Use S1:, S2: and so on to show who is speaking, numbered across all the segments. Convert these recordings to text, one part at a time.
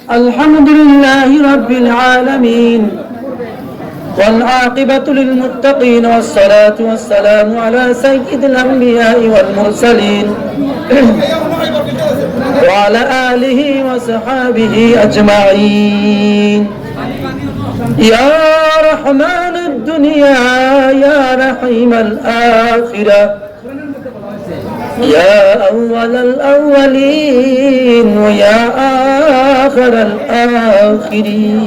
S1: الحمد لله رب العالمين والعاقبة للمتقين والصلاة والسلام على سيد الأنبياء والمرسلين وعلى آله وصحابه أجمعين. يا رحمن الدنيا يا رحيم الآخرة يا أول الأولين ويا آخر الآخرين.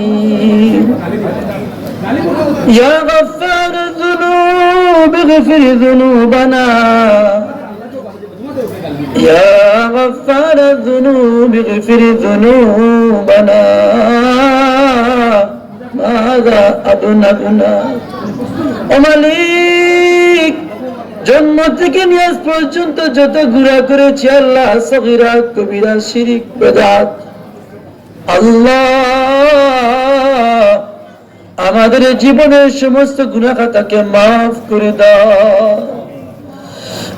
S1: يا غفار الذنوب اغفر ذنوبنا يا غفار الذنوب اغفر ذنوبنا ماذا أذنبنا ومليك জন্ম থেকে নিয়াজ পর্যন্ত যত গুনাহ করেছি আল্লাহ, সগীরা কবিরা শিরক বিদআত, আল্লাহ আমাদের জীবনের সমস্ত গুনাহ খাতাকে মাফ করে দাও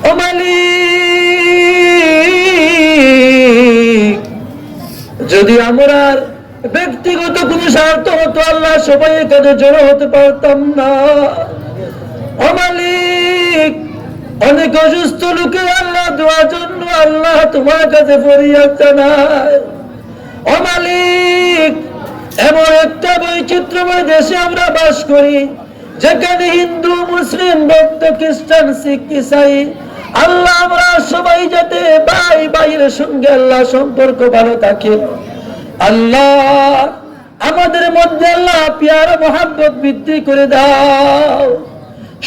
S1: ও মালিক। যদি আমরা ব্যক্তিগত কোনো স্বার্থ হতো আল্লাহ, সবাই এখানে জড়ো হতে পারতাম না ও মালিক। অনেক অসুস্থ লোকের আল্লাহ দোয়ার জন্য আল্লাহ তোমার কাছে ফরিয়াদ জানায় ও মালিক। এমন একটা বৈচিত্র্যময় দেশে আমরা বাস করি যেখানে হিন্দু, মুসলিম, বৌদ্ধ, খ্রিস্টান, শিখ, ইসাই, আল্লাহ আমরা সবাই যাতে ভাই ভাইয়ের সঙ্গে আল্লাহ সম্পর্ক ভালো থাকে। আল্লাহ আমাদের মধ্যে আল্লাহ পিয়ার মোহাব্বত বৃদ্ধি করে দাও।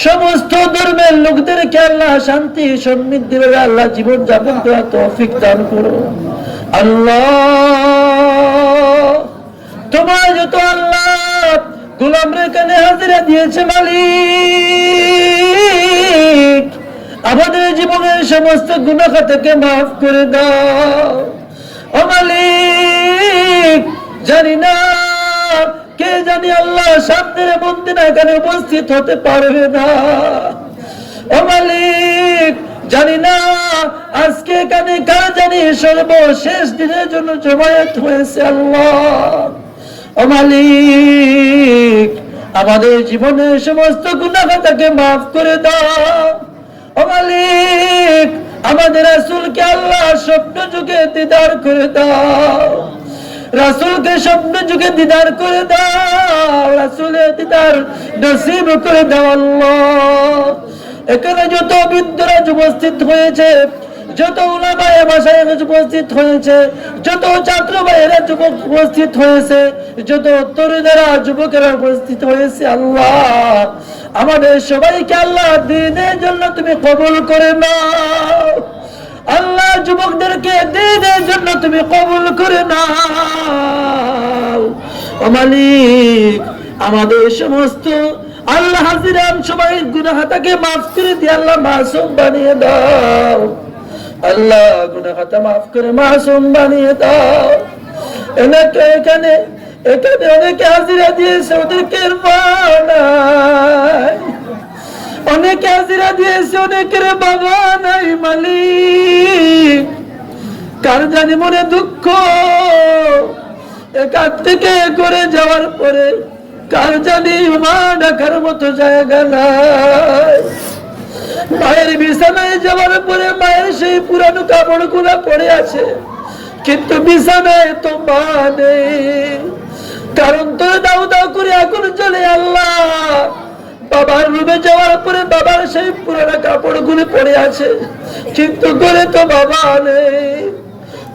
S1: সমস্ত ধর্মের লোকদেরকে আল্লাহ শান্তি সমৃদ্ধি ভাবে আল্লাহ জীবন যাপন করার তৌফিক দান করো। আল্লাহ তোমার যত আল্লাহ গোলামরা এখানে হাজিরা দিয়েছে মালিক, আমাদের জীবনের সমস্ত গুনাহ থেকে মাফ করে দাও ও মালিক। জানি না কে জানি আল্লাহ সামনের মন্দিরে এখানে উপস্থিত হতে পারবে না ও মালিক। জানি না আজকে এখানে কার জানি সর্বশেষ দিনের জন্য জমায়েত হয়েছে আল্লাহ ও মালিক। আমাদের জীবনের সমস্ত গুনাহ খাতাকে মাফ করে দাও ও মালিক। আমাদের রাসূলকে আল্লাহ স্বপ্ন যুগে দিদার করে দাও, রাসূলকে স্বপ্ন যুগে দিদার করে দাও, রাসূলের দিদার নসিব করে দাও আল্লাহ। এখানে যত বৃদ্ধরা উপস্থিত হয়েছে, যত উলামায়ে মাশায়েখ উপস্থিত হয়েছে, যত ছাত্র ভাইয়েরা যুবক উপস্থিত হয়েছে, যত তরুণেরা যুবকেরা উপস্থিত হয়েছে আল্লাহ, আমাদের সবাইকে আল্লাহ দ্বীনের জন্য তুমি কবুল করে নাও আল্লাহ। যুবকদেরকে দ্বীনের জন্য তুমি কবুল করে নাও ও মালিক। আমাদের সমস্ত আল্লাহ হাজিরান সবাই গুনাহ খাতাকে মাফ করে দিয়ে আল্লাহ মাসুম বানিয়ে দাও আল্লাহ। গুনাহ খাতা মাফ করে মাসুম বানিয়ে দাও। এখানে অনেকে হাজিরা দিয়েছে, ওদেরকে নাই, অনেকে হাজিরা দিয়েছে, অনেকের বাবা নাই মালিক। কার জানি মনে দুঃখ, একার থেকে করে যাওয়ার পরে কার জানি মা ডাকার মতো জায়গা নাই। মায়ের বিছানায় যাওয়ার পরে মায়ের সেই পুরানো কাপড় গুলা পড়ে আছে, কিন্তু বিছানায় তো মা নেই। কারণ তোর দাও দাও করে আগুন জ্বলে আল্লাহ। বাবার রুমে যাওয়ার পরে বাবার সেই পুরানো কাপড় গুলো পড়ে আছে, কিন্তু ঘরে তো বাবা নেই।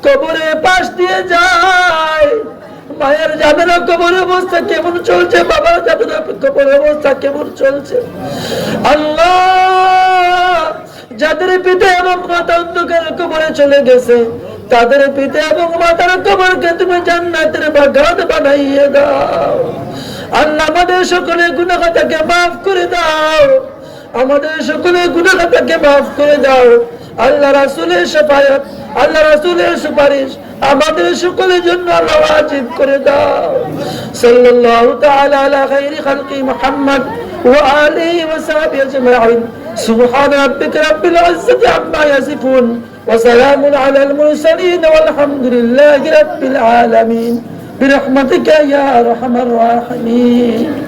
S1: কবরে পাশ দিয়ে যায়, মায়ের জানে না কবরের অবস্থা কেমন চলছে, বাবার জানে না কবরের অবস্থা কেমন চলছে। আল্লাহ যাদের পিতা এবং মাতা অন্ধকার কবরে চলে গেছে, তাদের পিতা এবং মাতার কবরকে তুমি জান্নাতের বাগান বানাইয়ে দাও আল্লাহ। আমাদের সকলের গুনাহ খাতাকে মাফ করে দাও, আমাদের সকলের গুনাহ খাতাকে মাফ করে দাও আল্লাহ। রাসূলের শাফায়াত, আল্লাহ রাসূলের সুপারিশ আমাদের সকলের জন্য আল্লাহ ওয়াজিব করে দাও। সাল্লাল্লাহু তাআলা আলা খাইরি খালকি মুহাম্মদ ওয়া আলিহি ওয়া সাহবিহি আজমাইন। সুবহান রাব্বিকা রাব্বিল ইজ্জাতি আম্মা ইয়াসিফুন وسلام على المرسلين والحمد لله رب العالمين برحمتك يا أرحم الراحمين